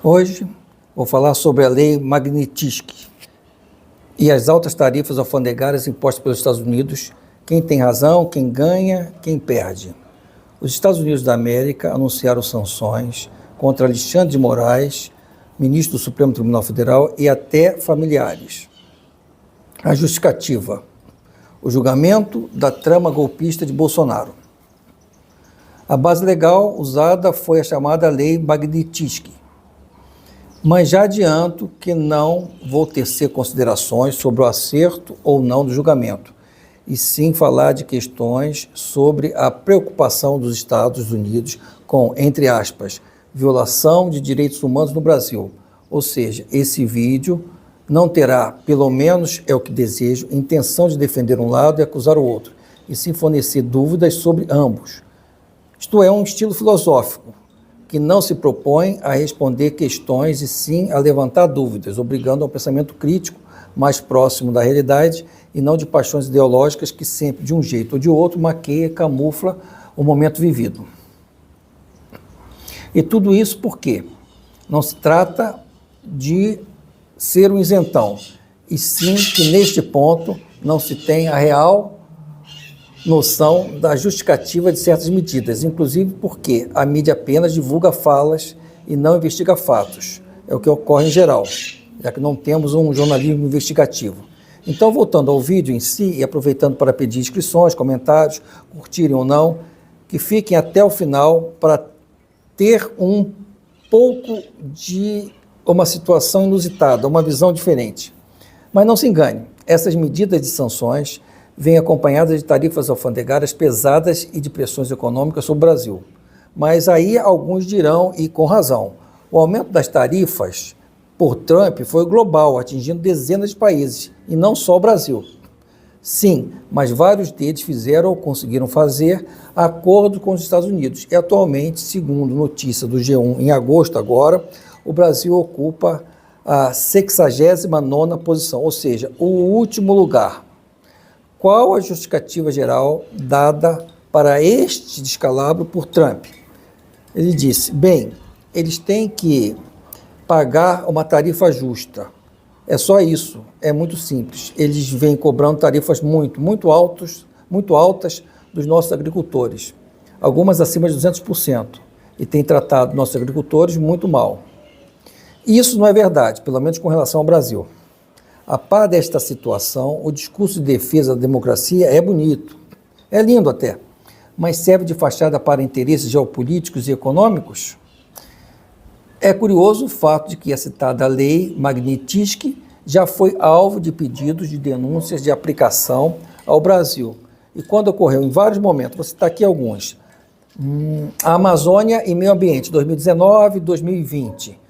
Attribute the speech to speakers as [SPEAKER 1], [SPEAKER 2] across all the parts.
[SPEAKER 1] Hoje vou falar sobre a Lei Magnitsky e as altas tarifas alfandegárias impostas pelos Estados Unidos. Quem tem razão, quem ganha, quem perde. Os Estados Unidos da América anunciaram sanções contra Alexandre de Moraes, ministro do Supremo Tribunal Federal, e até familiares. A justificativa: o julgamento da trama golpista de Bolsonaro. A base legal usada foi a chamada Lei Magnitsky. Mas já adianto que não vou tecer considerações sobre o acerto ou não do julgamento, e sim falar de questões sobre a preocupação dos Estados Unidos com, entre aspas, violação de direitos humanos no Brasil. Ou seja, esse vídeo não terá, pelo menos é o que desejo, intenção de defender um lado e acusar o outro, e sim fornecer dúvidas sobre ambos. Isto é um estilo filosófico, que não se propõe a responder questões e sim a levantar dúvidas, obrigando a um pensamento crítico mais próximo da realidade e não de paixões ideológicas que sempre, de um jeito ou de outro, maqueia, camufla o momento vivido. E tudo isso porque não se trata de ser um isentão, e sim que neste ponto não se tem a real noção da justificativa de certas medidas, inclusive porque a mídia apenas divulga falas e não investiga fatos. É o que ocorre em geral, já que não temos um jornalismo investigativo. Então, voltando ao vídeo em si e aproveitando para pedir inscrições, comentários, curtirem ou não, que fiquem até o final para ter um pouco de uma situação inusitada, uma visão diferente. Mas não se engane, essas medidas de sanções vem acompanhada de tarifas alfandegárias pesadas e de pressões econômicas sobre o Brasil. Mas aí alguns dirão, e com razão, o aumento das tarifas por Trump foi global, atingindo dezenas de países, e não só o Brasil. Sim, mas vários deles fizeram ou conseguiram fazer acordo com os Estados Unidos. E atualmente, segundo notícia do G1, em agosto agora, o Brasil ocupa a 69ª posição, ou seja, o último lugar. Qual a justificativa geral dada para este descalabro por Trump? Ele disse, bem, eles têm que pagar uma tarifa justa. É só isso, é muito simples. Eles vêm cobrando tarifas muito altas dos nossos agricultores, algumas acima de 200%, e têm tratado nossos agricultores muito mal. Isso não é verdade, pelo menos com relação ao Brasil. A par desta situação, o discurso de defesa da democracia é bonito, é lindo até, mas serve de fachada para interesses geopolíticos e econômicos? É curioso o fato de que a citada lei Magnitsky já foi alvo de pedidos de denúncias de aplicação ao Brasil. E quando ocorreu em vários momentos, vou citar aqui alguns. A Amazônia e Meio Ambiente, 2019 e 2020.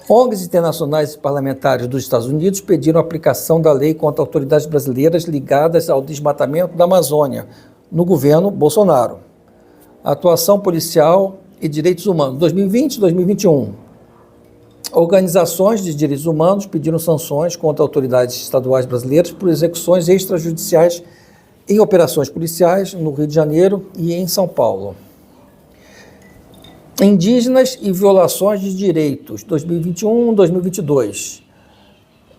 [SPEAKER 1] ONGs internacionais e parlamentares dos Estados Unidos pediram a aplicação da lei contra autoridades brasileiras ligadas ao desmatamento da Amazônia, no governo Bolsonaro. A atuação policial e direitos humanos, 2020 e 2021. Organizações de direitos humanos pediram sanções contra autoridades estaduais brasileiras por execuções extrajudiciais em operações policiais no Rio de Janeiro e em São Paulo. Indígenas e violações de direitos, 2021 e 2022.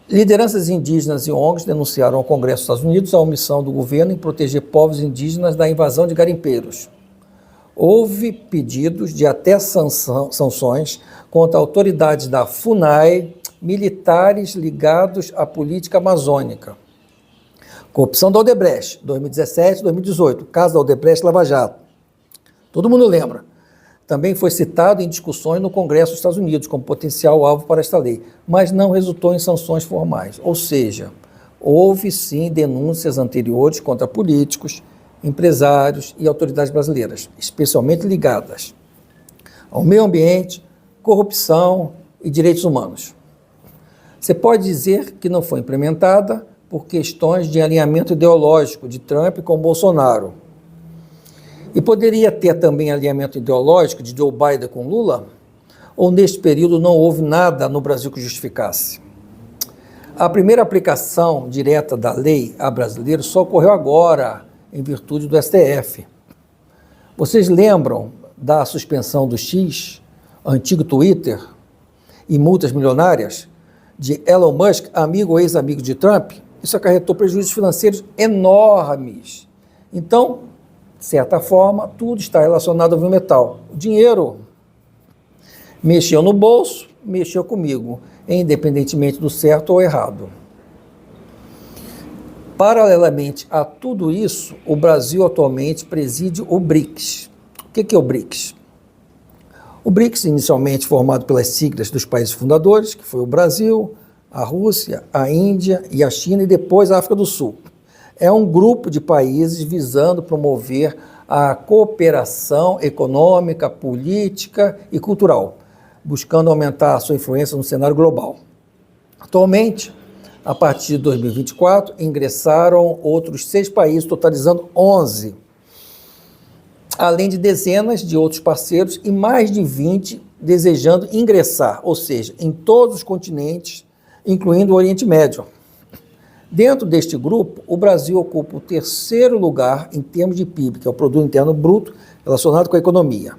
[SPEAKER 1] Lideranças indígenas e ONGs denunciaram ao Congresso dos Estados Unidos a omissão do governo em proteger povos indígenas da invasão de garimpeiros. Houve pedidos de até sanções contra autoridades da FUNAI, militares ligados à política amazônica. Corrupção da Odebrecht, 2017 e 2018, caso da Odebrecht Lava Jato. Todo mundo lembra. Também foi citado em discussões no Congresso dos Estados Unidos como potencial alvo para esta lei, mas não resultou em sanções formais. Ou seja, houve sim denúncias anteriores contra políticos, empresários e autoridades brasileiras, especialmente ligadas ao meio ambiente, corrupção e direitos humanos. Você pode dizer que não foi implementada por questões de alinhamento ideológico de Trump com Bolsonaro. E poderia ter também alinhamento ideológico de Joe Biden com Lula? Ou neste período não houve nada no Brasil que justificasse? A primeira aplicação direta da lei a brasileiros só ocorreu agora, em virtude do STF. Vocês lembram da suspensão do X, antigo Twitter, e multas milionárias de Elon Musk, amigo ou ex-amigo de Trump, isso acarretou prejuízos financeiros enormes. Então, de certa forma, tudo está relacionado ao metal. O dinheiro mexeu no bolso, mexeu comigo, independentemente do certo ou errado. Paralelamente a tudo isso, o Brasil atualmente preside o BRICS. O que é o BRICS? O BRICS, inicialmente formado pelas siglas dos países fundadores, que foi o Brasil, a Rússia, a Índia e a China, e depois a África do Sul. É um grupo de países visando promover a cooperação econômica, política e cultural, buscando aumentar a sua influência no cenário global. Atualmente, a partir de 2024, ingressaram outros 6 países, totalizando 11, além de dezenas de outros parceiros e mais de 20 desejando ingressar, ou seja, em todos os continentes, incluindo o Oriente Médio. Dentro deste grupo, o Brasil ocupa o 3º lugar em termos de PIB, que é o Produto Interno Bruto, relacionado com a economia.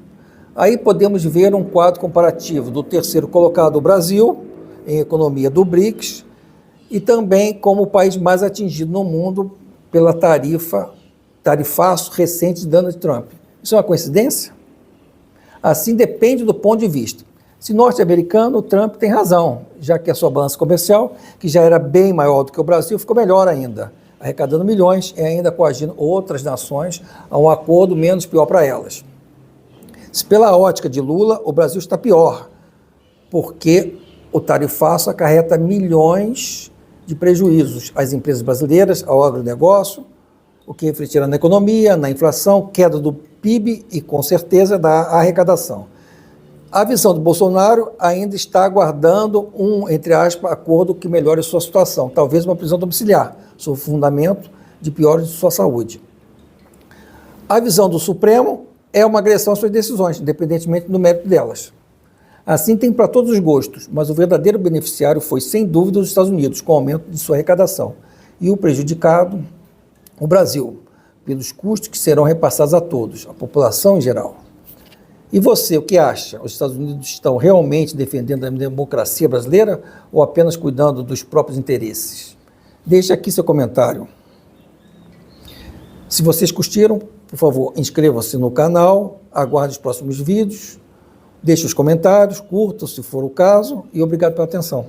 [SPEAKER 1] Aí podemos ver um quadro comparativo do 3º colocado, o Brasil, em economia do BRICS, e também como o país mais atingido no mundo pela tarifaço recente de Donald Trump. Isso é uma coincidência? Assim depende do ponto de vista. Se norte-americano, o Trump tem razão, já que a sua balança comercial, que já era bem maior do que o Brasil, ficou melhor ainda, arrecadando milhões e ainda coagindo outras nações a um acordo menos pior para elas. Se pela ótica de Lula, o Brasil está pior, porque o tarifaço acarreta milhões de prejuízos às empresas brasileiras, ao agronegócio, o que refletirá na economia, na inflação, queda do PIB e, com certeza, da arrecadação. A visão do Bolsonaro ainda está aguardando entre aspas, acordo que melhore a sua situação, talvez uma prisão domiciliar, sob fundamento de piora de sua saúde. A visão do Supremo é uma agressão às suas decisões, independentemente do mérito delas. Assim tem para todos os gostos, mas o verdadeiro beneficiário foi, sem dúvida, os Estados Unidos, com o aumento de sua arrecadação, e o prejudicado, o Brasil, pelos custos que serão repassados a todos, a população em geral. E você, o que acha? Os Estados Unidos estão realmente defendendo a democracia brasileira ou apenas cuidando dos próprios interesses? Deixe aqui seu comentário. Se vocês curtiram, por favor, inscrevam-se no canal, aguarde os próximos vídeos, deixe os comentários, curtam se for o caso e obrigado pela atenção.